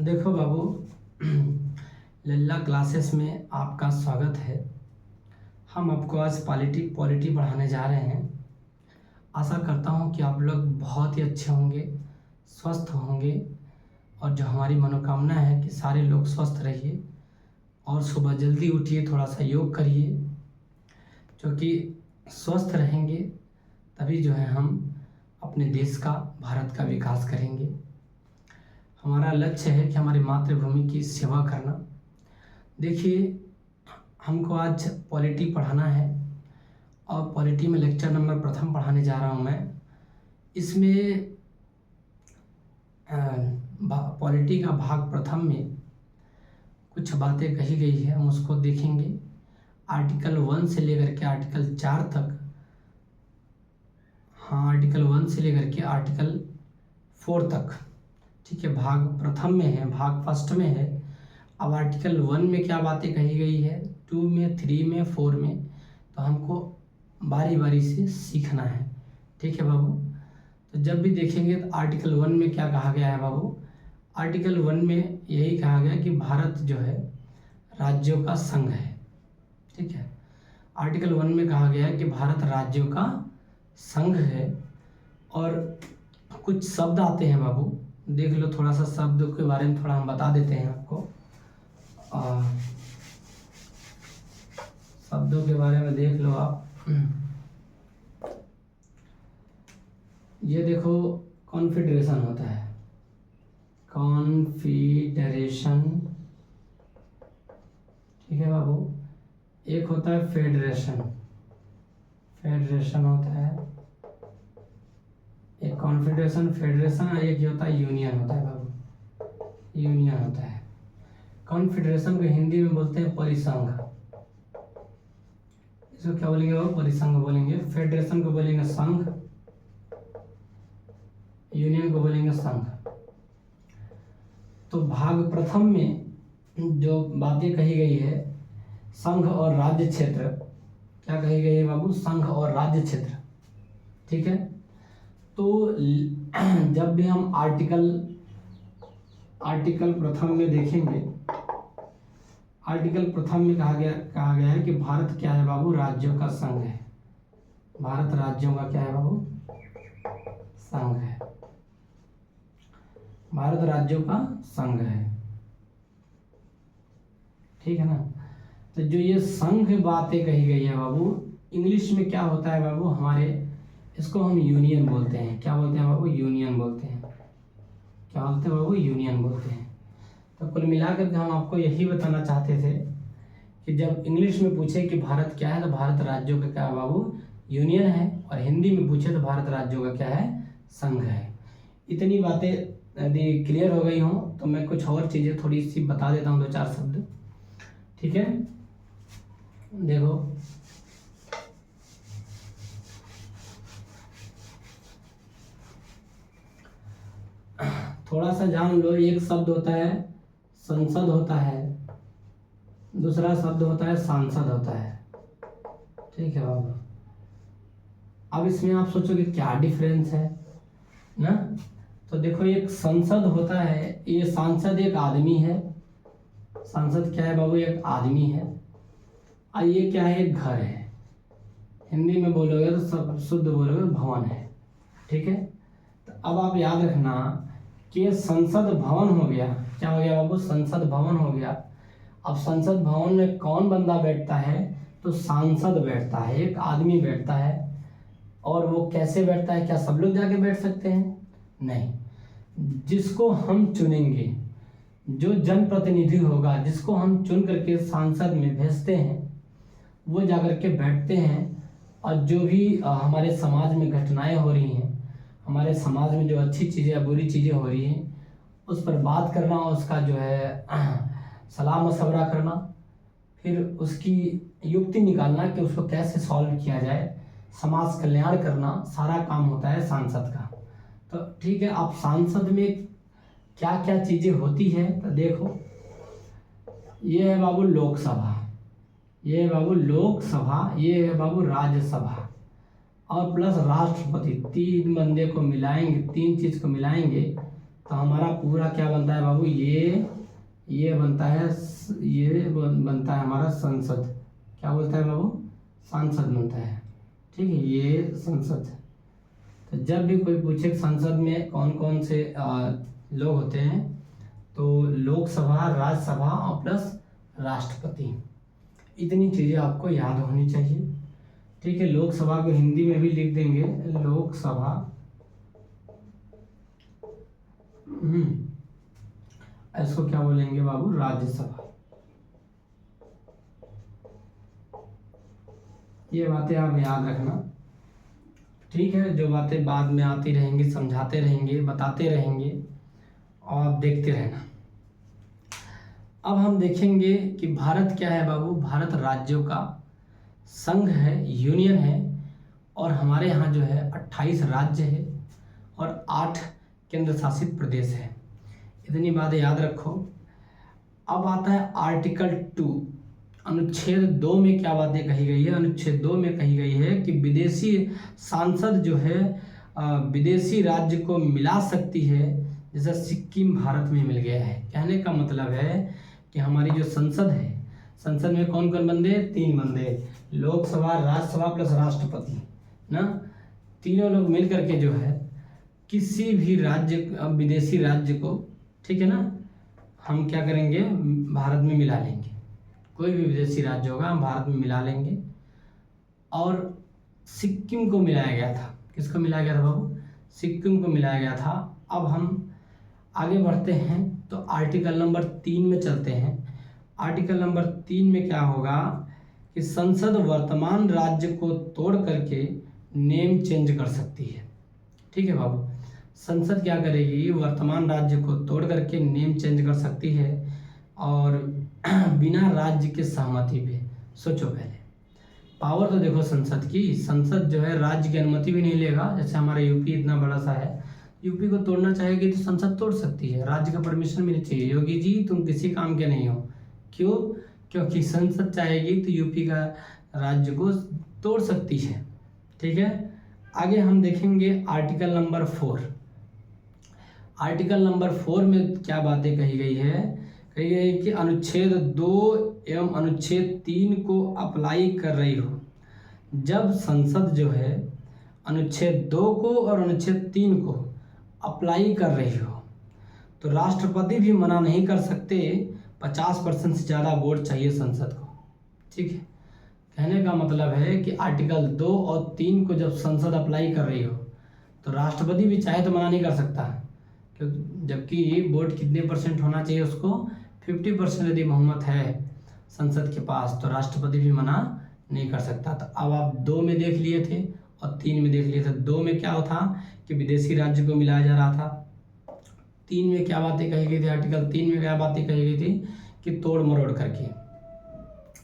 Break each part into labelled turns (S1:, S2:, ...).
S1: देखो बाबू, लल्ला क्लासेस में आपका स्वागत है। हम आपको आज पॉलिटी पढ़ाने जा रहे हैं। आशा करता हूँ कि आप लोग बहुत ही अच्छे होंगे, स्वस्थ होंगे और जो हमारी मनोकामना है कि सारे लोग स्वस्थ रहिए और सुबह जल्दी उठिए, थोड़ा सा योग करिए, क्योंकि स्वस्थ रहेंगे तभी जो है हम अपने देश का, भारत का विकास करेंगे। हमारा लक्ष्य है कि हमारी मातृभूमि की सेवा करना। देखिए, हमको आज पॉलिटी पढ़ाना है और पॉलिटी में लेक्चर नंबर प्रथम पढ़ाने जा रहा हूँ मैं। इसमें पॉलिटी का भाग प्रथम में कुछ बातें कही गई है, हम उसको देखेंगे। आर्टिकल 1 से लेकर के आर्टिकल 4 तक, आर्टिकल 1 से लेकर के आर्टिकल 4 तक, ठीक है, भाग प्रथम में है, भाग फर्स्ट में है। अब आर्टिकल 1 में क्या बातें कही गई है, 2 में, 3 में, 4 में, तो हमको बारी बारी से सीखना है, ठीक है बाबू। तो जब भी देखेंगे तो आर्टिकल 1 में क्या कहा गया है बाबू, आर्टिकल 1 में यही कहा गया कि भारत जो है राज्यों का संघ है, ठीक है। आर्टिकल 1 में कहा गया है कि भारत राज्यों का संघ है। और कुछ शब्द आते हैं बाबू, देख लो, थोड़ा सा शब्दों के बारे में थोड़ा हम बता देते हैं आपको। शब्दों के बारे में देख लो आप। ये देखो, कॉन्फेडरेशन होता है, कॉन्फेडरेशन, ठीक है बाबू। एक होता है फेडरेशन, फेडरेशन होता है एक कॉन्फेडरेशन, फेडरेशन, और एक होता है यूनियन होता है बाबू, यूनियन होता है। कॉन्फेडरेशन को हिंदी में बोलते हैं परिसंघ, इसको क्या बोलेंगे बाबू, परिसंघ बोलेंगे। फेडरेशन को बोलेंगे संघ, यूनियन को बोलेंगे संघ। तो भाग प्रथम में जो बातें कही गई है, संघ और राज्य क्षेत्र, क्या कही गई है बाबू, संघ और राज्य क्षेत्र, ठीक है। तो जब भी हम आर्टिकल प्रथम में देखेंगे, आर्टिकल प्रथम में कहा गया है कि भारत क्या है बाबू, राज्यों का संघ है। भारत राज्यों का क्या है बाबू, संघ है। भारत राज्यों का संघ है, ठीक है ना। तो जो ये संघ बातें कही गई है बाबू, इंग्लिश में क्या होता है बाबू, हमारे इसको हम यूनियन बोलते हैं। क्या बोलते हैं बाबू, यूनियन बोलते हैं। क्या बोलते हैं बाबू, यूनियन बोलते हैं। तो कुल मिलाकर के हम आपको यही बताना चाहते थे कि जब इंग्लिश में पूछे कि भारत क्या है, तो भारत राज्यों का क्या है बाबू, यूनियन है। और हिंदी में पूछे तो भारत राज्यों का क्या है, संघ है। इतनी बातें यदि क्लियर हो गई हों तो मैं कुछ और चीज़ें थोड़ी सी बता देता हूँ, 2-4 शब्द, ठीक है। देखो, थोड़ा सा जान लो। एक शब्द होता है संसद होता है, दूसरा शब्द होता है सांसद होता है, ठीक है बाबू। अब इसमें आप सोचोगे क्या डिफरेंस है ना। तो देखो, एक संसद होता है, ये सांसद एक आदमी है। सांसद क्या है बाबू, एक आदमी है। और ये क्या है, एक घर है। हिंदी में बोलोगे तो सब शुद्ध बोलोगे, भवन है, ठीक है। तो अब आप याद रखना कि संसद भवन हो गया। क्या हो गया बाबू, संसद भवन हो गया। अब संसद भवन में कौन बंदा बैठता है, तो सांसद बैठता है, एक आदमी बैठता है। और वो कैसे बैठता है, क्या सब लोग जाके बैठ सकते हैं, नहीं। जिसको हम चुनेंगे, जो जनप्रतिनिधि होगा, जिसको हम चुन करके सांसद में भेजते हैं, वो जाकर के बैठते हैं। और जो भी हमारे समाज में घटनाएं हो रही हैं, हमारे समाज में जो अच्छी चीज़ें या बुरी चीज़ें हो रही हैं, उस पर बात करना, उसका जो है सलाह मशवरा करना, फिर उसकी युक्ति निकालना कि उसको कैसे सॉल्व किया जाए, समाज कल्याण करना, सारा काम होता है सांसद का। तो ठीक है, आप सांसद में क्या क्या चीज़ें होती है, तो देखो, ये है बाबू लोकसभा, ये है बाबू लोकसभा, ये है बाबू राज्यसभा, और प्लस राष्ट्रपति। तीन बंदे को मिलाएंगे, तीन चीज़ को मिलाएंगे तो हमारा पूरा क्या बनता है बाबू, ये बनता है, ये बनता है हमारा संसद। क्या बोलता है बाबू, सांसद बनता है। ठीक है, ये संसद। तो जब भी कोई पूछे संसद में कौन कौन से लोग होते हैं, तो लोकसभा, राज्यसभा और प्लस राष्ट्रपति, इतनी चीज़ें आपको याद होनी चाहिए। ठीक है, लोकसभा को हिंदी में भी लिख देंगे, लोकसभा। इसको क्या बोलेंगे बाबू, राज्यसभा। ये बातें आप याद रखना। ठीक है, जो बातें बाद में आती रहेंगी, समझाते रहेंगे, बताते रहेंगे, और आप देखते रहना। अब हम देखेंगे कि भारत क्या है बाबू, भारत राज्यों का संघ है, यूनियन है, और हमारे यहाँ जो है 28 राज्य है और 8 केंद्र शासित प्रदेश है। इतनी बातें याद रखो। अब आता है आर्टिकल 2, अनुच्छेद 2 में क्या बातें कही गई है। अनुच्छेद 2 में कही गई है कि विदेशी सांसद जो है विदेशी राज्य को मिला सकती है, जैसे सिक्किम भारत में मिल गया है। कहने का मतलब है कि हमारी जो संसद है, संसद में कौन कौन बंदे, 3 बंदे, लोकसभा, राज्यसभा प्लस राष्ट्रपति ना, तीनों लोग मिल करके जो है किसी भी राज्य, विदेशी राज्य को, ठीक है ना, हम क्या करेंगे, भारत में मिला लेंगे। कोई भी विदेशी राज्य होगा हम भारत में मिला लेंगे। और सिक्किम को मिलाया गया था। किसको मिलाया गया था बाबू, सिक्किम को मिलाया गया था। अब हम आगे बढ़ते हैं तो आर्टिकल नंबर 3 में चलते हैं। आर्टिकल नंबर 3 में क्या होगा कि संसद वर्तमान राज्य को तोड़ करके नेम चेंज कर सकती है। ठीक है बाबू, संसद क्या करेगी, वर्तमान राज्य को तोड़ करके नेम चेंज कर सकती है, और बिना राज्य के सहमति पे। सोचो पहले, पावर तो देखो संसद की, संसद जो है राज्य की अनुमति भी नहीं लेगा। जैसे हमारा यूपी इतना बड़ा सा है, यूपी को तोड़ना चाहेगी तो संसद तोड़ सकती है, राज्य का परमिशन मिलनी चाहिए। योगी जी तुम किसी काम के नहीं हो, क्यों, क्योंकि संसद चाहेगी तो यूपी का राज्य को तोड़ सकती है। ठीक है, आगे हम देखेंगे आर्टिकल नंबर 4। आर्टिकल नंबर 4 में क्या बातें कही गई है, कही गई है कि अनुच्छेद 2 एवं अनुच्छेद 3 को अप्लाई कर रही हो। जब संसद जो है अनुच्छेद 2 को और अनुच्छेद 3 को अप्लाई कर रही हो, तो राष्ट्रपति भी मना नहीं कर सकते। 50% से ज़्यादा वोट चाहिए संसद को। ठीक है, कहने का मतलब है कि आर्टिकल 2 और 3 को जब संसद अप्लाई कर रही हो, तो राष्ट्रपति भी चाहे तो मना नहीं कर सकता, क्योंकि जबकि वोट कितने परसेंट होना चाहिए उसको, 50% यदि बहुमत है संसद के पास, तो राष्ट्रपति भी मना नहीं कर सकता। तो अब आप 2 में देख लिए थे और 3 में देख लिए थे। 2 में क्या होता कि विदेशी राज्य को मिलाया जा रहा था। 3 में क्या बातें कही गई थी, आर्टिकल 3 में क्या बातें कही गई थी कि तोड़ मरोड़ करके।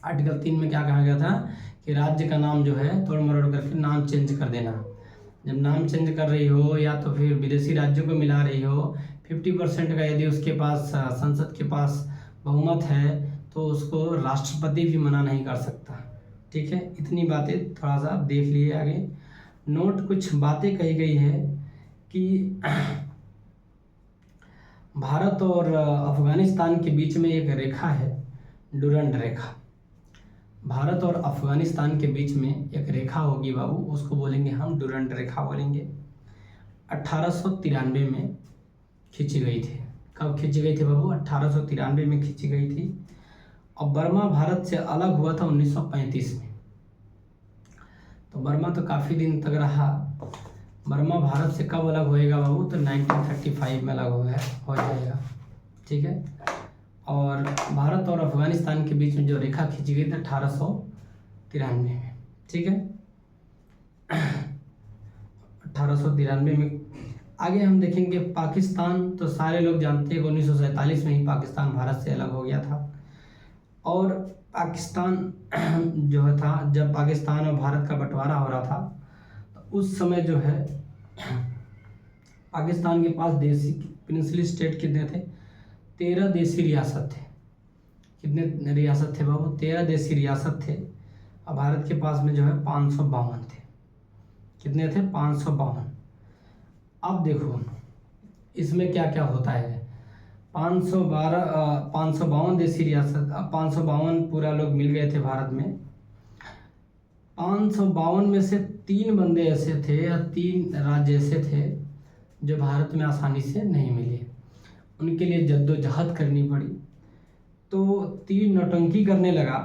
S1: आर्टिकल 3 में क्या कहा गया था कि राज्य का नाम जो है तोड़ मरोड़ करके नाम चेंज कर देना। जब नाम चेंज कर रही हो या तो फिर विदेशी राज्यों को मिला रही हो, 50% का यदि उसके पास संसद के पास बहुमत है, तो उसको राष्ट्रपति भी मना नहीं कर सकता। ठीक है, इतनी बातें थोड़ा सा देख लिए। आगे नोट, कुछ बातें कही गई है कि भारत और अफगानिस्तान के बीच में एक रेखा है, डुरंड रेखा। भारत और अफगानिस्तान के बीच में एक रेखा होगी बाबू, उसको बोलेंगे हम डुरंड रेखा बोलेंगे। 1893 में खींची गई थी। कब खींची गई थी बाबू, 1893 में खींची गई थी। और बर्मा भारत से अलग हुआ था 1935 में। तो बर्मा तो काफ़ी दिन तक रहा। बर्मा भारत से कब अलग होएगा बाबू, तो 1935 में अलग हो जाएगा। ठीक है, और भारत और अफगानिस्तान के बीच में जो रेखा खींची गई थी 1893 में। ठीक है, 1893 में। आगे हम देखेंगे पाकिस्तान। तो सारे लोग जानते हैं कि 1947 में ही पाकिस्तान भारत से अलग हो गया था। और पाकिस्तान जो है था, जब पाकिस्तान और भारत का बंटवारा हो रहा था, तो उस समय जो है पाकिस्तान के पास देसी पेनिनसुला स्टेट कितने थे, 13 देसी रियासत थे। कितने रियासत थे बाबू, 13 देसी रियासत थे। और भारत के पास में जो है 552 थे। कितने थे, 552। अब देखो इसमें क्या क्या होता है। 552 देसी रियासत, 552 पूरा लोग मिल गए थे भारत में। 552 में से 3 बंदे ऐसे थे या 3 राज्य ऐसे थे जो भारत में आसानी से नहीं मिले, उनके लिए जद्दोजहद करनी पड़ी। तो 3 नौटंकी करने लगा।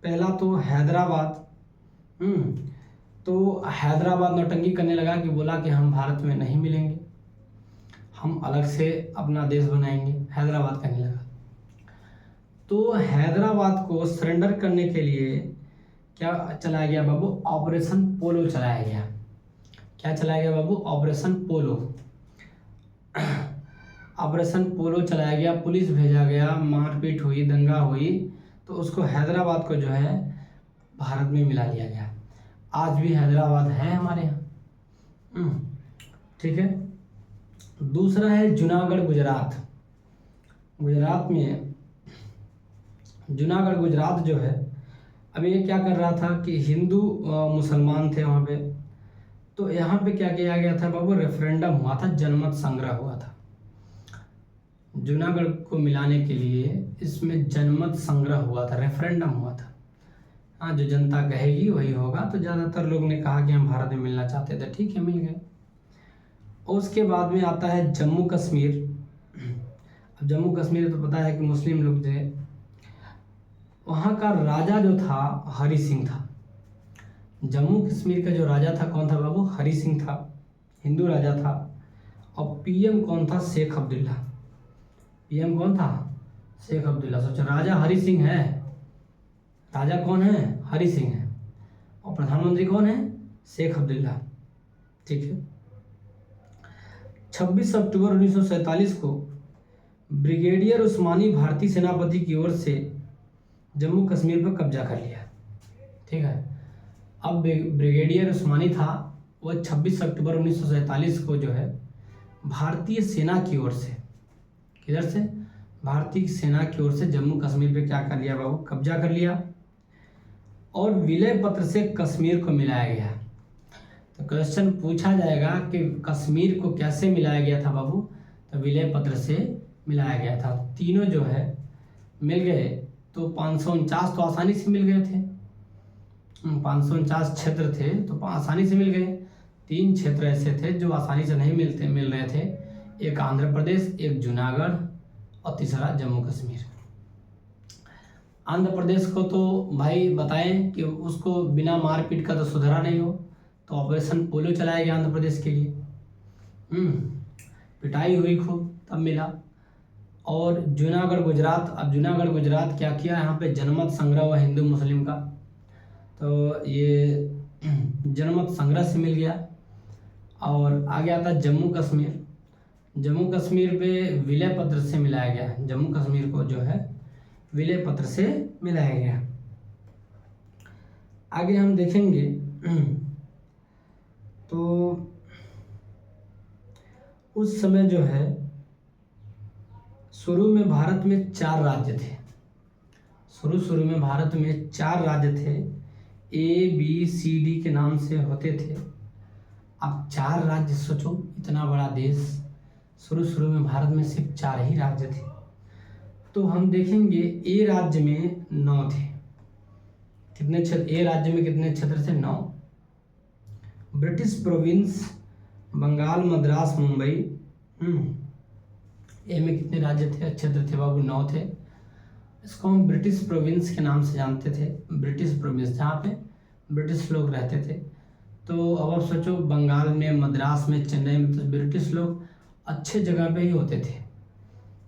S1: पहला तो हैदराबाद, तो हैदराबाद नौटंकी करने लगा कि बोला कि हम भारत में नहीं मिलेंगे, हम अलग से अपना देश बनाएंगे, हैदराबाद कहने लगा। तो हैदराबाद को सरेंडर करने के लिए क्या चलाया गया बाबू, ऑपरेशन पोलो चलाया गया। क्या चलाया गया बाबू, ऑपरेशन पोलो। ऑपरेशन पोलो चलाया गया, पुलिस भेजा गया, मारपीट हुई, दंगा हुई, तो उसको हैदराबाद को जो है भारत में मिला लिया गया। आज भी हैदराबाद है हमारे यहाँ। ठीक है। दूसरा है जूनागढ़ गुजरात। गुजरात में, जूनागढ़ गुजरात जो है, अब ये क्या कर रहा था कि हिंदू मुसलमान थे वहाँ पे, तो यहाँ पे क्या किया गया था बाबू, रेफरेंडम हुआ था, जनमत संग्रह हुआ था। जूनागढ़ को मिलाने के लिए इसमें जनमत संग्रह हुआ था, रेफरेंडम हुआ था। हाँ, जो जनता कहेगी वही होगा। तो ज़्यादातर लोग ने कहा कि हम भारत में मिलना चाहते थे, ठीक है, मिल गए। और उसके बाद में आता है जम्मू कश्मीर। अब जम्मू कश्मीर तो पता है कि मुस्लिम लोग थे, वहाँ का राजा जो था हरि सिंह था। जम्मू कश्मीर का जो राजा था कौन था बाबू, हरि सिंह था, हिंदू राजा था। और पीएम कौन था, शेख अब्दुल्ला। पीएम कौन था, शेख अब्दुल्ला। सोचो, राजा हरि सिंह है, राजा कौन है, हरि सिंह है, और प्रधानमंत्री कौन है, शेख अब्दुल्ला। ठीक है। 26 अक्टूबर 1947 को ब्रिगेडियर उस्मानी भारतीय सेनापति की ओर से जम्मू कश्मीर पर कब्जा कर लिया। ठीक है। अब ब्रिगेडियर उस्मानी था, वह 26 अक्टूबर 1947 को जो है भारतीय सेना की ओर से, किधर से, भारतीय सेना की ओर से जम्मू कश्मीर पे क्या कर लिया बाबू, कब्जा कर लिया। और विलय पत्र से कश्मीर को मिलाया गया। तो क्वेश्चन पूछा जाएगा कि कश्मीर को कैसे मिलाया गया था बाबू, तो विलय पत्र से मिलाया गया था। तीनों जो है मिल गए, तो 549 तो आसानी से मिल गए थे, 549 क्षेत्र थे तो आसानी से मिल गए। 3 क्षेत्र ऐसे थे जो आसानी से नहीं मिल रहे थे, एक आंध्र प्रदेश, एक जूनागढ़ और तीसरा जम्मू कश्मीर। आंध्र प्रदेश को तो भाई बताएं कि उसको बिना मारपीट का तो सुधरा नहीं हो, तो ऑपरेशन पोलो चलाया गया आंध्र प्रदेश के लिए। पिटाई हुई खूब, तब मिला। और जूनागढ़ गुजरात, अब जूनागढ़ गुजरात क्या किया, यहाँ पे जनमत संग्रह हुआ हिंदू मुस्लिम का, तो ये जनमत संग्रह से मिल गया। और आगे आता जम्मू कश्मीर। जम्मू कश्मीर पे विलय पत्र से मिलाया गया, जम्मू कश्मीर को जो है विलय पत्र से मिलाया गया। आगे हम देखेंगे तो उस समय जो है शुरू में भारत में 4 राज्य थे। शुरू में भारत में 4 राज्य थे, ABCD के नाम से होते थे। अब 4 राज्य, सोचो इतना बड़ा देश, शुरू में भारत में सिर्फ 4 ही राज्य थे। तो हम देखेंगे ए राज्य में 9 थे। कितने क्षेत्र, ए राज्य में कितने क्षेत्र थे, 9। British province, Bengal, Madras, Mumbai. A में कितने राज्य थे, क्षेत्र थे बाबू, 9 थे। इसको हम ब्रिटिश प्रोविंस के नाम से जानते थे, ब्रिटिश प्रोविंस, जहाँ पे ब्रिटिश लोग रहते थे। तो अब आप सोचो, बंगाल में, मद्रास में, चेन्नई में, तो ब्रिटिश लोग अच्छे जगह पे ही होते थे।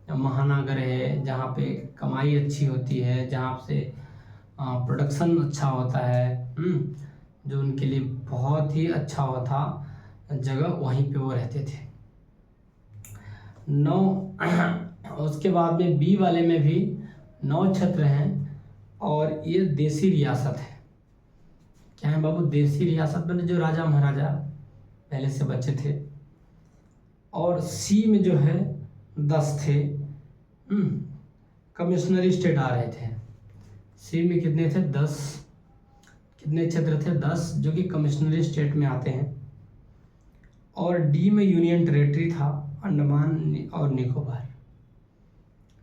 S1: महानगर है, जहाँ पे कमाई अच्छी होती है, जहाँ से प्रोडक्शन अच्छा होता है, जो उनके लिए बहुत ही अच्छा होता जगह, वहीं पे वो रहते थे। 9 उसके बाद में बी वाले में भी 9 क्षेत्र हैं, और ये देसी रियासत है। क्या है बाबू, देसी रियासत में जो राजा महाराजा पहले से बचे थे। और सी में जो है 10 थे, कमिश्नरी स्टेट आ रहे थे। सी में कितने थे, 10। कितने क्षेत्र थे, 10, जो कि कमिश्नरी स्टेट में आते हैं। और डी में यूनियन टेरेटरी था अंडमान और निकोबार।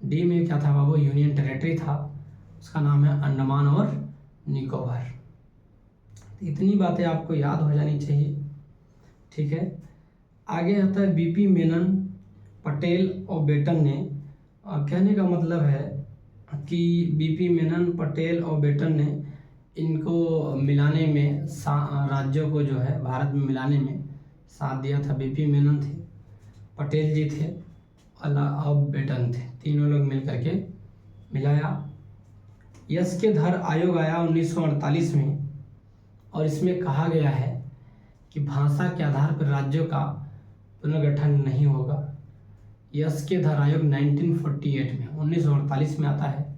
S1: डी में क्या था बाबू, यूनियन टेरेटरी था, उसका नाम है अंडमान और निकोबार। इतनी बातें आपको याद हो जानी चाहिए, ठीक है। आगे आता है बीपी मेनन, पटेल और बेटन ने। कहने का मतलब है कि बीपी मेनन, पटेल और बेटन ने इनको मिलाने में, राज्यों को जो है भारत में मिलाने में साथ दिया था। बीपी मेनन थे, पटेल जी थे और बेटन थे, तीनों लोग मिल करके मिलाया। यस के धर आयोग आया 1948 में, और इसमें कहा गया है कि भाषा के आधार पर राज्यों का पुनर्गठन नहीं होगा। यस के धर आयोग 1948 में 1948 में आता है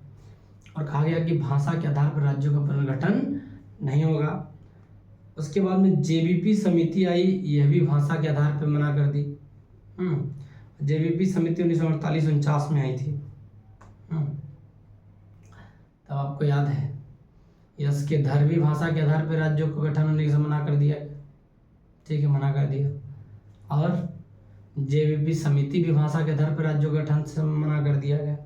S1: और कहा गया कि भाषा के आधार पर राज्यों का पुनर्गठन नहीं होगा। उसके बाद में जेबीपी समिति आई, यह भी भाषा के आधार पर मना कर दी। जेबीपी समिति 1948-49 में आई थी। तब आपको याद है यस के धर भी भाषा के आधार पर राज्यों को गठन होने से मना कर दिया, ठीक है, मना कर दिया। और जेबीपी समिति भी भाषा के आधार पर राज्यों के गठन से मना कर दिया गया।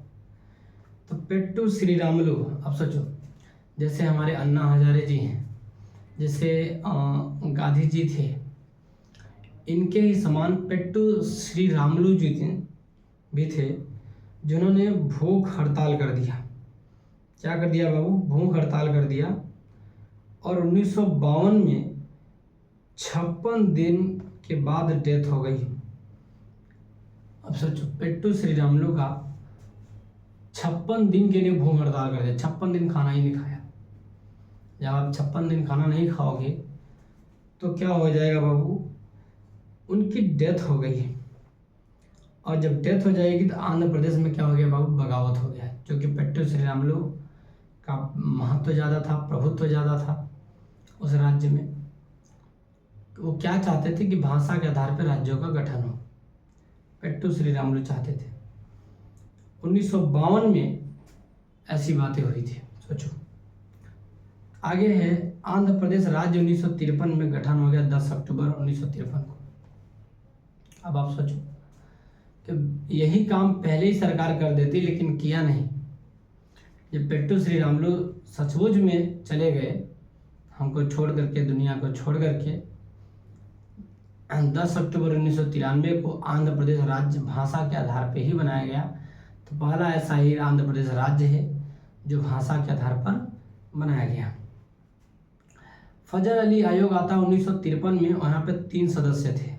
S1: तो पेट्टू श्रीरामुलु, अब सोचो, जैसे हमारे अन्ना हजारे जी हैं, जैसे गांधी जी थे, इनके ही समान पेट्टू श्रीरामुलु जी भी थे, जिन्होंने भूख हड़ताल कर दिया। क्या कर दिया बाबू, भूख हड़ताल कर दिया। और 1952 में 56 दिन के बाद डेथ हो गई। अब सोचो, पेट्टू श्रीरामुलु का 56 दिन के लिए भूख हड़ताल कर दिया, 56 दिन खाना ही नहीं खाया। जब आप 56 दिन खाना नहीं खाओगे तो क्या हो जाएगा बाबू, उनकी डेथ हो गई। और जब डेथ हो जाएगी तो आंध्र प्रदेश में क्या हो गया बाबू, बगावत हो गया, क्योंकि पेट्टू श्रीरामुलु का महत्व ज़्यादा था, प्रभुत्व ज़्यादा था उस राज्य में। वो क्या चाहते थे कि भाषा के आधार पर राज्यों का गठन हो, पेट्टू श्रीरामुलु चाहते थे। 1952 में ऐसी बातें हुई थी, सोचो। आगे है आंध्र प्रदेश राज्य 1953 में गठन हो गया, 10 अक्टूबर 1953 को। अब आप सोचो कि यही काम पहले ही सरकार कर देती, लेकिन किया नहीं। जब पेट्टू श्रीरामुलु सचमुच में चले गए, हमको छोड़ करके, दुनिया को छोड़ करके, 10 अक्टूबर 1993 को आंध्र प्रदेश राज्य भाषा के आधार पर ही बनाया गया। तो पहला ऐसा ही आंध्र प्रदेश राज्य है जो भाषा के आधार पर बनाया गया। फजल अली आयोग आता 1953 में, वहाँ पे 3 सदस्य थे।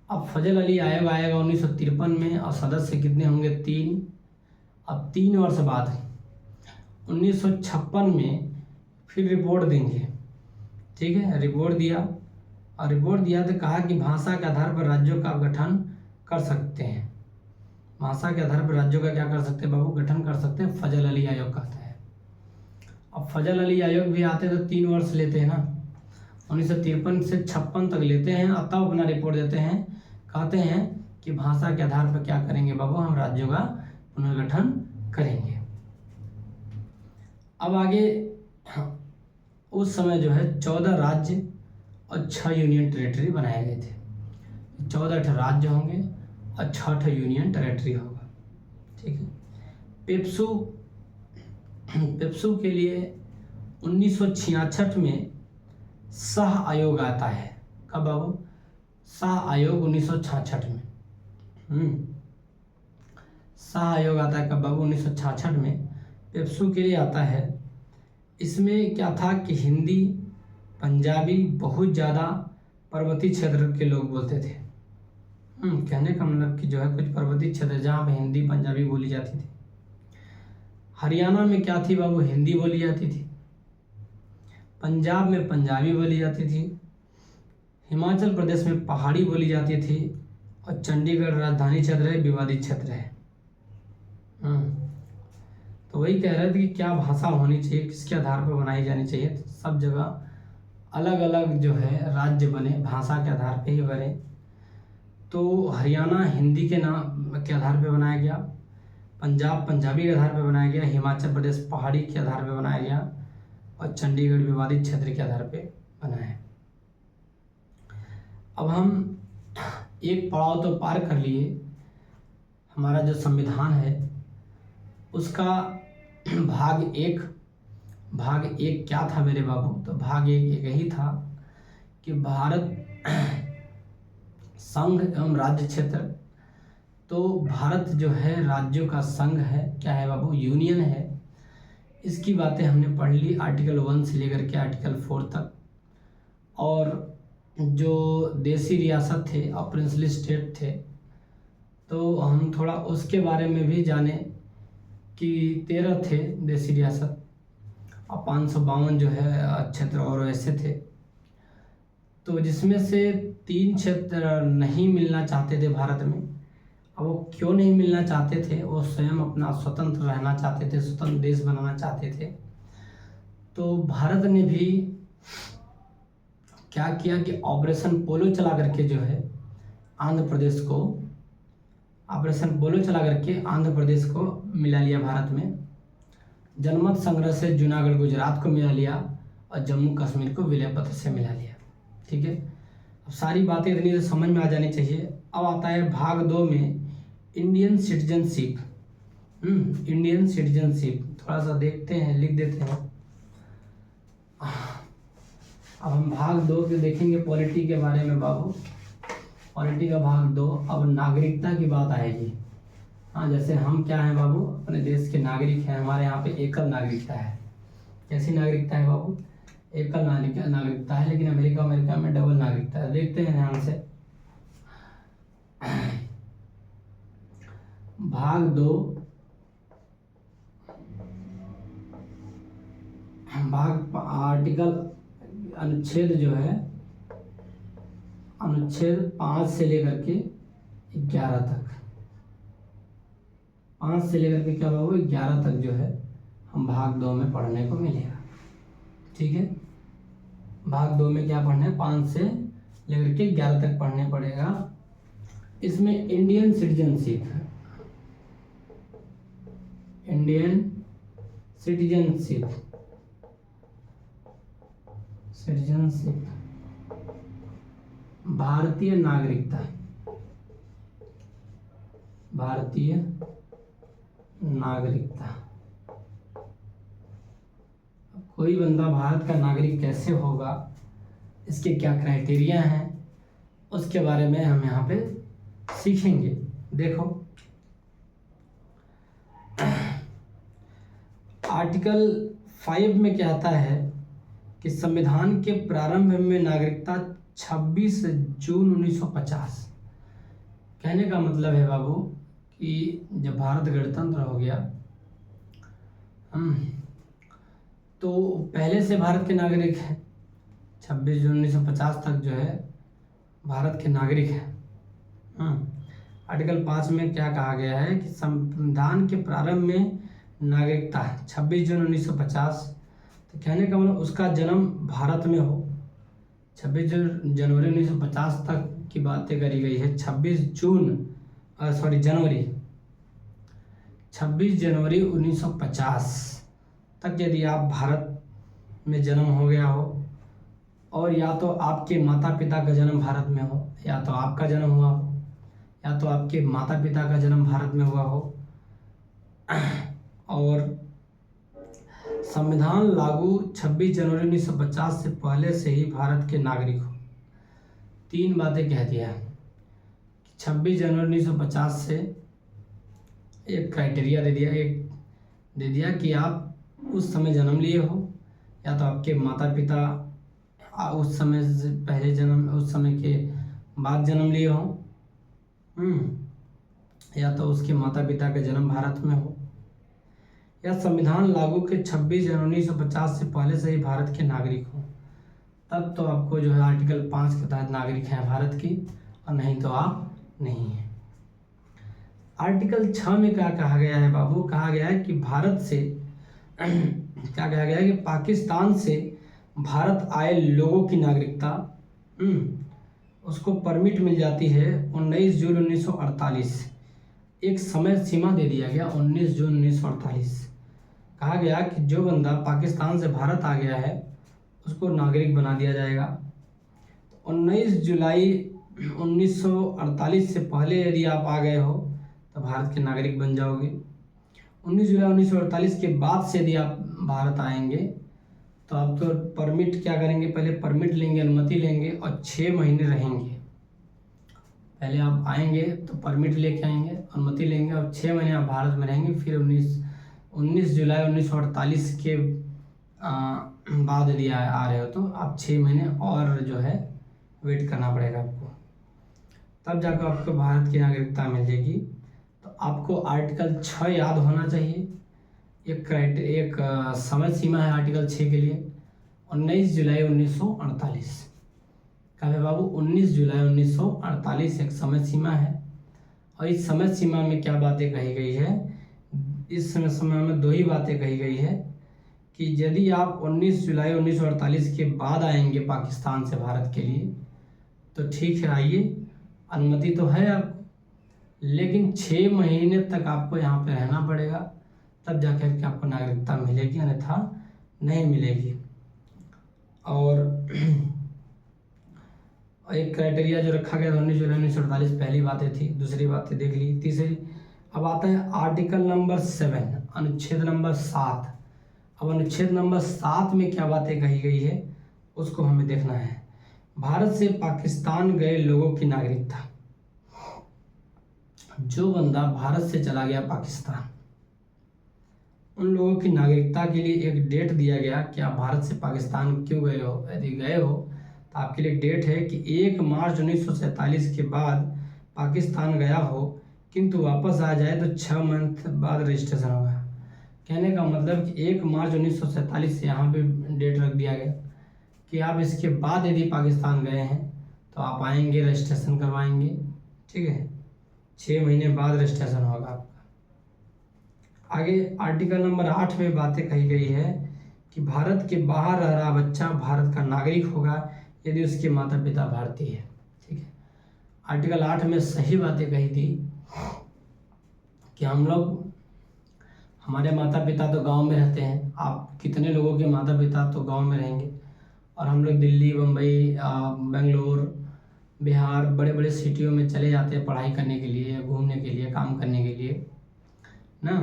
S1: अब फजल अली आयोग आएगा 1953 में, और सदस्य कितने होंगे, 3। अब 3 वर्ष बाद 1956 में फिर रिपोर्ट देंगे, ठीक है। रिपोर्ट दिया, और रिपोर्ट दिया तो कहा कि भाषा के आधार पर राज्यों का गठन कर सकते हैं। भाषा के आधार पर राज्यों का क्या कर सकते हैं बाबू, गठन कर सकते हैं। फजल अली आयोग कहता है। अब फजल अली आयोग भी आते तो 3 वर्ष लेते हैं ना, 1953 से 56 तक लेते हैं, और तब अपना रिपोर्ट देते हैं। कहते हैं कि भाषा के आधार पर क्या करेंगे बाबू, हम राज्यों का पुनर्गठन करेंगे। अब आगे उस समय जो है 14 राज्य और 6 यूनियन टेरेटरी बनाए गए थे। 14 राज्य होंगे और 6 यूनियन टेरेटरी होगा, ठीक है। पेप्सू के लिए 1966 में शाह आयोग आता है। कब बाबू, शाह आयोग 1966 में। शाह आयोग आता है कब बाबू, 1966 में पेप्सू के लिए आता है। इसमें क्या था कि हिंदी, पंजाबी बहुत ज़्यादा पर्वतीय क्षेत्र के लोग बोलते थे। कहने का मतलब कि जो है कुछ पर्वतीय क्षेत्र जहाँ पे हिंदी पंजाबी बोली जाती थी। हरियाणा में क्या थी बाबू, हिंदी बोली जाती थी। पंजाब में पंजाबी बोली जाती थी। हिमाचल प्रदेश में पहाड़ी बोली जाती थी। और चंडीगढ़ राजधानी क्षेत्र है, विवादित क्षेत्र है। तो वही कह रहे थे कि क्या भाषा होनी चाहिए, किसके आधार पर बनाई जानी चाहिए। तो सब जगह अलग अलग जो है राज्य बने, भाषा के आधार पे ही बने। तो हरियाणा हिंदी के नाम के आधार पे बनाया गया, पंजाब पंजाबी के आधार पे बनाया गया, हिमाचल प्रदेश पहाड़ी के आधार पे बनाया गया, और चंडीगढ़ विवादित क्षेत्र के आधार पे बनाया। अब हम एक पड़ाव तो पार कर लिए। हमारा जो संविधान है उसका भाग एक क्या था मेरे बाबू? तो भाग एक यही था कि भारत संघ एवं राज्य क्षेत्र। तो भारत जो है राज्यों का संघ है, क्या है बाबू? यूनियन है। इसकी बातें हमने पढ़ ली आर्टिकल 1 से लेकर के आर्टिकल 4 तक। और जो देसी रियासत थे, प्रिंसली स्टेट थे, तो हम थोड़ा उसके बारे में भी जाने कि 13 थे देसी रियासत और 552 जो है क्षेत्र और ऐसे थे। तो जिसमें से 3 क्षेत्र नहीं मिलना चाहते थे भारत में। अब वो क्यों नहीं मिलना चाहते थे? वो स्वयं अपना स्वतंत्र रहना चाहते थे, स्वतंत्र देश बनाना चाहते थे। तो भारत ने भी क्या किया कि ऑपरेशन पोलो चला करके जो है आंध्र प्रदेश को मिला लिया भारत में। जनमत संग्रह से जूनागढ़ गुजरात को मिला लिया और जम्मू कश्मीर को विलय पत्र से मिला लिया। ठीक है, अब सारी बातें इतनी तो समझ में आ जानी चाहिए। अब आता है भाग 2 में इंडियन सिटीजनशिप। इंडियन सिटीजनशिप थोड़ा सा देखते हैं, लिख देते हैं। अब हम भाग 2 के देखेंगे पॉलिटी के बारे में बाबू। पॉलिटी का भाग 2। अब नागरिकता की बात आएगी। हाँ, जैसे हम क्या हैं बाबू? अपने देश के नागरिक हैं। हमारे यहाँ पे एकल नागरिकता है। कैसी नागरिकता है बाबू? एकल नागरिकता है। लेकिन अमेरिका में डबल नागरिकता है। देखते हैं ध्यान से। भाग 2 आर्टिकल अनुच्छेद जो है अनुच्छेद 5 से लेकर के 11 तक, 5 से लेकर के क्या बाबू 11 तक जो है हम भाग 2 में पढ़ने को मिलेगा। ठीक है, भाग 2 में क्या पढ़ना है? 5 से लेकर के 11 तक पढ़ने पड़ेगा। इसमें इंडियन सिटीजनशिप भारतीय नागरिकता। कोई बंदा भारत का नागरिक कैसे होगा, इसके क्या क्राइटेरिया हैं, उसके बारे में हम यहाँ पे सीखेंगे। देखो, आर्टिकल 5 में क्या आता है कि संविधान के प्रारंभ में नागरिकता 26 जून 1950। कहने का मतलब है बाबू कि जब भारत गणतंत्र हो गया, तो पहले से भारत के नागरिक हैं। 26 जून 1950 तक जो है भारत के नागरिक हैं। आर्टिकल 5 में क्या कहा गया है कि संविधान के प्रारंभ में नागरिकता 26 जून 1950। तो कहने का मतलब उसका जन्म भारत में हो। 26 जनवरी 1950 तक की बातें करी गई है। 26 जनवरी 1950 तक यदि आप भारत में जन्म हो गया हो, और या तो आपके माता पिता का जन्म भारत में हो, या तो आपका जन्म हुआ हो, या तो आपके माता पिता का जन्म भारत में हुआ हो, और संविधान लागू 26 जनवरी 1950 से पहले से ही भारत के नागरिक हो। 3 बातें कह दिया। 26 जनवरी 1950 से एक क्राइटेरिया दे दिया कि आप उस समय जन्म लिए हो, या तो आपके माता पिता उस समय से पहले जन्म, उस समय के बाद जन्म लिए हो, या तो उसके माता पिता का जन्म भारत में हो, या संविधान लागू के 26 जनवरी 1950 से पहले से ही भारत के नागरिक हो। तब तो आपको जो है आर्टिकल 5 के तहत नागरिक हैं भारत की, और नहीं तो आप नहीं हैं। आर्टिकल 6 में क्या कहा गया है बाबू? कहा गया है कि भारत से क्या कहा गया है कि पाकिस्तान से भारत आए लोगों की नागरिकता उसको परमिट मिल जाती है 19 जून 1948। एक समय सीमा दे दिया गया 19 जून 1948। कहा गया कि जो बंदा पाकिस्तान से भारत आ गया है उसको नागरिक बना दिया जाएगा। 19 जुलाई 1948 से पहले यदि आप आ गए हो तो भारत के नागरिक बन जाओगे। 19 जुलाई 1948 के बाद से यदि आप भारत आएंगे तो आप तो परमिट क्या करेंगे, पहले परमिट लेंगे, अनुमति लेंगे और 6 महीने रहेंगे। पहले आप आएंगे तो परमिट लेके आएंगे, अनुमति लेंगे और 6 महीने आप भारत में रहेंगे। फिर 19 जुलाई 1948 के बाद यदि आ रहे हो तो आप 6 महीने और जो है वेट करना पड़ेगा आपको, तब जाकर आपको भारत की नागरिकता मिल जाएगी। तो आपको आर्टिकल 6 याद होना चाहिए। एक समय सीमा है आर्टिकल 6 के लिए, 19 जुलाई 1948 का है बाबू। 19 जुलाई 1948 एक समय सीमा है और इस समय सीमा में क्या बातें कही गई है, इस समय में 2 ही बातें कही गई है कि यदि आप 19 जुलाई 1948 के बाद आएंगे पाकिस्तान से भारत के लिए तो ठीक है आइए, अनुमति तो है आपको, लेकिन 6 महीने तक आपको यहाँ पे रहना पड़ेगा, तब जाकर के आपको नागरिकता मिलेगी, अन्यथा नहीं मिलेगी। और एक क्राइटेरिया जो रखा गया था 19 जुलाई 1948, पहली बातें थी, दूसरी बातें देख ली, तीसरी। अब आता है आर्टिकल नंबर 7, अनुच्छेद नंबर 7। अब अनुच्छेद नंबर 7 में क्या बातें कही गई है उसको हमें देखना है। भारत से पाकिस्तान गए लोगों की नागरिकता, जो बंदा भारत से चला गया पाकिस्तान, उन लोगों की नागरिकता के लिए एक डेट दिया गया कि आप भारत से पाकिस्तान क्यों गए हो। यदि गए हो तो आपके लिए डेट है कि 1 मार्च 1947 के बाद पाकिस्तान गया हो किंतु वापस आ जाए तो 6 मंथ बाद रजिस्ट्रेशन होगा। कहने का मतलब कि 1 मार्च 1947 से यहाँ पे डेट रख दिया गया कि आप इसके बाद यदि पाकिस्तान गए हैं तो आप आएंगे, रजिस्ट्रेशन करवाएंगे, ठीक है, 6 महीने बाद रजिस्ट्रेशन होगा आपका। आगे आर्टिकल नंबर 8 में बातें कही गई है कि भारत के बाहर रह रहा बच्चा भारत का नागरिक होगा यदि उसके माता पिता भारतीय है, ठीक है। आर्टिकल 8 में सही बातें कही थी कि हमारे माता पिता तो गांव में रहते हैं, आप कितने लोगों के माता पिता तो गांव में रहेंगे, और हम लोग दिल्ली, बम्बई, बेंगलोर, बिहार, बड़े बड़े सिटियों में चले जाते हैं पढ़ाई करने के लिए, घूमने के लिए, काम करने के लिए ना।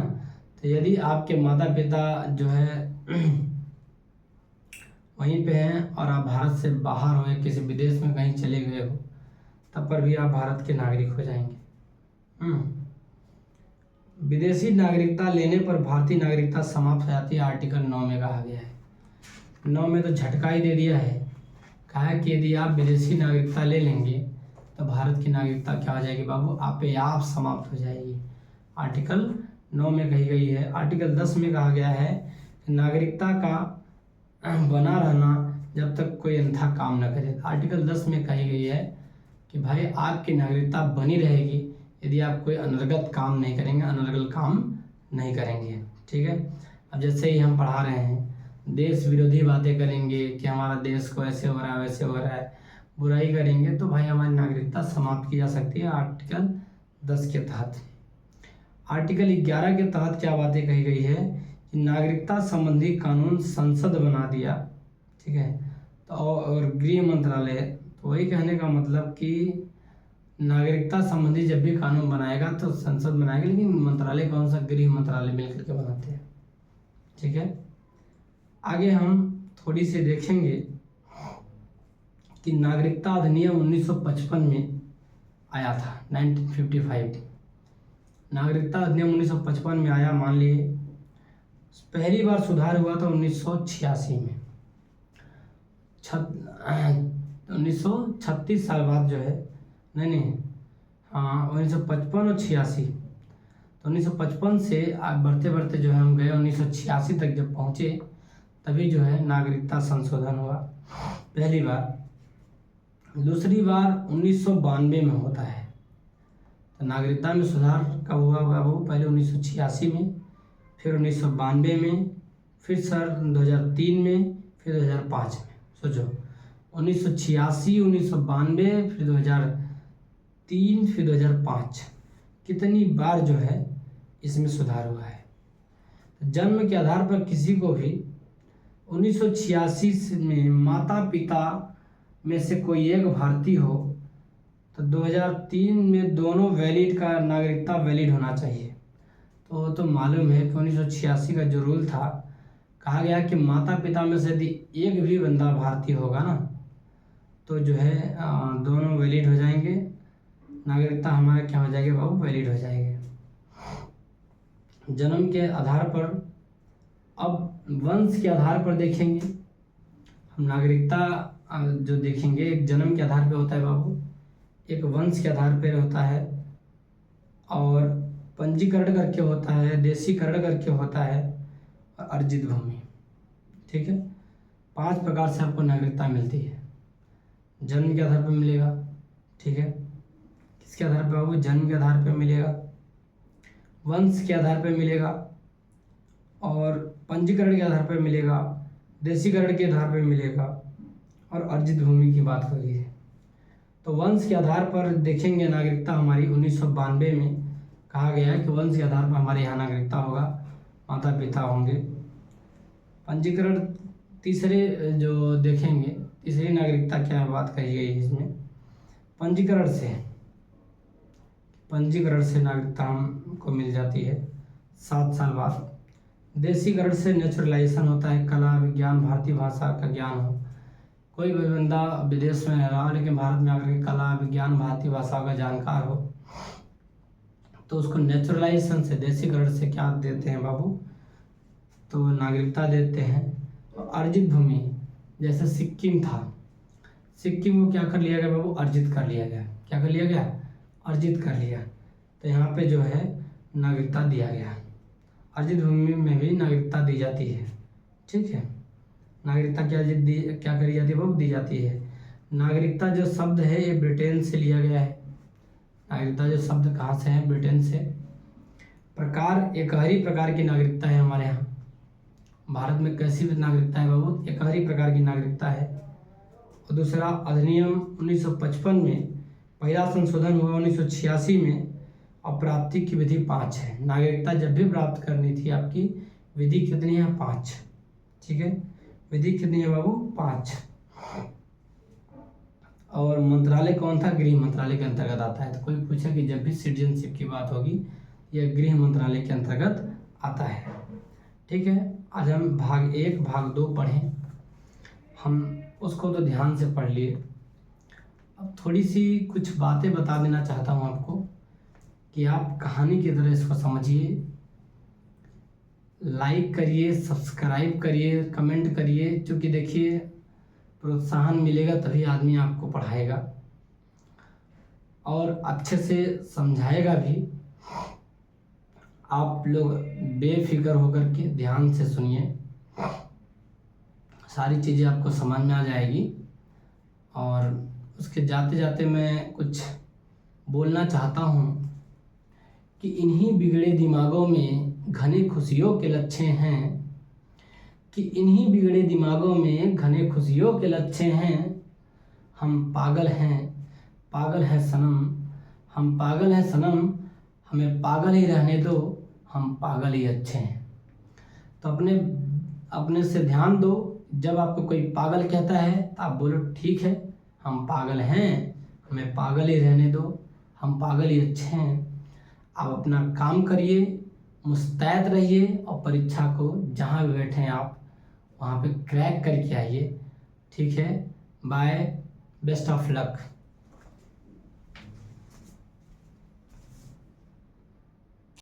S1: तो यदि आपके माता पिता जो है वहीं पे हैं और आप भारत से बाहर हो, किसी विदेश में कहीं चले गए हो, तब पर भी आप भारत के नागरिक हो जाएंगे। विदेशी नागरिकता लेने पर भारतीय नागरिकता समाप्त हो जाती है, आर्टिकल 9 में कहा गया है। 9 में तो झटका ही दे दिया है, कहा है कि यदि आप विदेशी नागरिकता ले लेंगे तो भारत की नागरिकता क्या हो जाएगी बाबू, आप समाप्त हो जाएगी। आर्टिकल 9 में कही गई है। आर्टिकल 10 में कहा गया है नागरिकता का बना रहना जब तक कोई अन्यथा काम न करे। आर्टिकल 10 में कही गई है कि भाई आपकी नागरिकता बनी रहेगी यदि आप कोई अनर्गत काम नहीं करेंगे, अनर्गल काम नहीं करेंगे, ठीक है। अब जैसे ही हम पढ़ा रहे हैं, देश विरोधी बातें करेंगे कि हमारा देश को ऐसे हो रहा है, वैसे हो रहा है, बुराई करेंगे तो भाई हमारी नागरिकता समाप्त की जा सकती है आर्टिकल 10 के तहत। आर्टिकल 11 के तहत क्या बातें कही गई है कि नागरिकता संबंधी कानून संसद बना दिया, ठीक है। तो और गृह मंत्रालय, तो वही कहने का मतलब कि नागरिकता संबंधी जब भी कानून बनाएगा तो संसद बनाएगी, लेकिन मंत्रालय कौन सा, गृह मंत्रालय मिलकर के बनाते हैं, ठीक है। आगे हम थोड़ी सी देखेंगे कि नागरिकता अधिनियम 1955 में आया था, 1955 नागरिकता अधिनियम 1955 में आया। मान लिए पहली बार सुधार हुआ था 1986 में, 1936 साल बाद जो है, नहीं हाँ 1955 और 86, तो 1955 से बढ़ते बढ़ते जो है हम गए 1986 तक जब पहुँचे तभी जो है नागरिकता संशोधन हुआ पहली बार। दूसरी बार 1992 में होता है। तो नागरिकता में सुधार कब हुआ बाबू, पहले 1986 में, फिर 1992 में, फिर सर 2003 में, फिर 2005 में। सोचो 1986, 1992, फिर 2003, फिर 2005, कितनी बार जो है इसमें सुधार हुआ है। तो जन्म के आधार पर किसी को भी 1986 में माता पिता में से कोई एक भारतीय हो तो 2003 में दोनों वैलिड का नागरिकता वैलिड होना चाहिए। तो वो तो मालूम है कि 1986 का जो रूल था, कहा गया कि माता पिता में से यदि एक भी बंदा भारतीय होगा ना, तो जो है दोनों वैलिड हो जाएंगे, नागरिकता हमारा क्या हो जाएगी बाबू, वैलिड हो जाएंगे। जन्म के आधार पर, अब वंश के आधार पर देखेंगे हम नागरिकता। जो देखेंगे एक जन्म के आधार पे होता है बाबू, एक वंश के आधार पे होता है, और पंजीकरण करके होता है, देशीकरण करके होता है, और अर्जित भूमि। ठीक है, 5 प्रकार से आपको नागरिकता मिलती है। जन्म के आधार पर मिलेगा, ठीक है, किसके आधार पर बाबू, जन्म के आधार पर मिलेगा, वंश के आधार पर मिलेगा, और पंजीकरण के आधार पर मिलेगा, देशीकरण के आधार पर मिलेगा, और अर्जित भूमि की बात हो रही है। तो वंश के आधार पर देखेंगे नागरिकता हमारी 1992 में कहा गया है कि वंश के आधार पर हमारे यहाँ नागरिकता होगा, माता पिता होंगे। पंजीकरण तीसरे जो देखेंगे, तीसरी नागरिकता क्या बात कही गई है इसमें, पंजीकरण से नागरिकता हमको मिल जाती है 7 साल बाद। देशीकरण से नेचुरलाइजेशन होता है, कला विज्ञान भारतीय भाषा का ज्ञान हो। कोई भी बंदा विदेश में रहा लेकिन भारत में आकर के कला विज्ञान भारतीय भाषा का जानकार हो, तो उसको नेचुरलाइजेशन से, देशीकरण से क्या देते हैं बाबू, तो नागरिकता देते हैं। और अर्जित भूमि, जैसे सिक्किम था, सिक्किम को क्या कर लिया गया बाबू, अर्जित कर लिया गया। क्या कर लिया गया, अर्जित कर लिया। तो यहाँ पे जो है नागरिकता दिया गया, अर्जित भूमि में भी नागरिकता दी जाती है। ठीक है, नागरिकता क्या करी जाती है बाबू, दी जाती है। नागरिकता जो शब्द है ये ब्रिटेन से लिया गया है। नागरिकता जो शब्द कहाँ से है, ब्रिटेन से। प्रकार, एकहरी प्रकार की नागरिकता है हमारे यहाँ। भारत में कैसी भी नागरिकता है बाबू, एकहरी प्रकार की नागरिकता है। और दूसरा, अधिनियम 1955 में पहला संशोधन हुआ 1986 में, और प्राप्ति की विधि 5 है। नागरिकता जब भी प्राप्त करनी थी आपकी, विधि कितनी है, 5। ठीक है, विधि कितनी है बाबू, 5। और मंत्रालय कौन था, गृह मंत्रालय के अंतर्गत आता है। तो कोई पूछे कि जब भी सिटीजनशिप की बात होगी, यह गृह मंत्रालय के अंतर्गत आता है। ठीक है, आज हम भाग 1 भाग 2 पढ़ें, हम उसको तो ध्यान से पढ़ लिए। अब थोड़ी सी कुछ बातें बता देना चाहता हूँ आपको कि आप कहानी की तरह इसको समझिए। लाइक करिए, सब्सक्राइब करिए, कमेंट करिए, क्योंकि देखिए प्रोत्साहन मिलेगा तभी आदमी आपको पढ़ाएगा और अच्छे से समझाएगा भी। आप लोग बेफिक्र होकर के ध्यान से सुनिए, सारी चीज़ें आपको समझ में आ जाएगी। और उसके जाते जाते मैं कुछ बोलना चाहता हूँ कि इन्हीं बिगड़े दिमागों में घने खुशियों के लच्छे हैं, कि इन्हीं बिगड़े दिमागों में घने खुशियों के लच्छे हैं। हम पागल हैं सनम, हम पागल हैं सनम, हमें पागल ही रहने दो, हम पागल ही अच्छे हैं। तो अपने से ध्यान दो, जब आपको कोई पागल कहता है तो आप बोलो ठीक है, हम पागल हैं, हमें पागल ही रहने दो, हम पागल ही अच्छे हैं। आप अपना काम करिए, मुस्तैद रहिए, और परीक्षा को जहाँ भी बैठे आप वहाँ पे क्रैक करके आइए। ठीक है, बाय, बेस्ट ऑफ लक।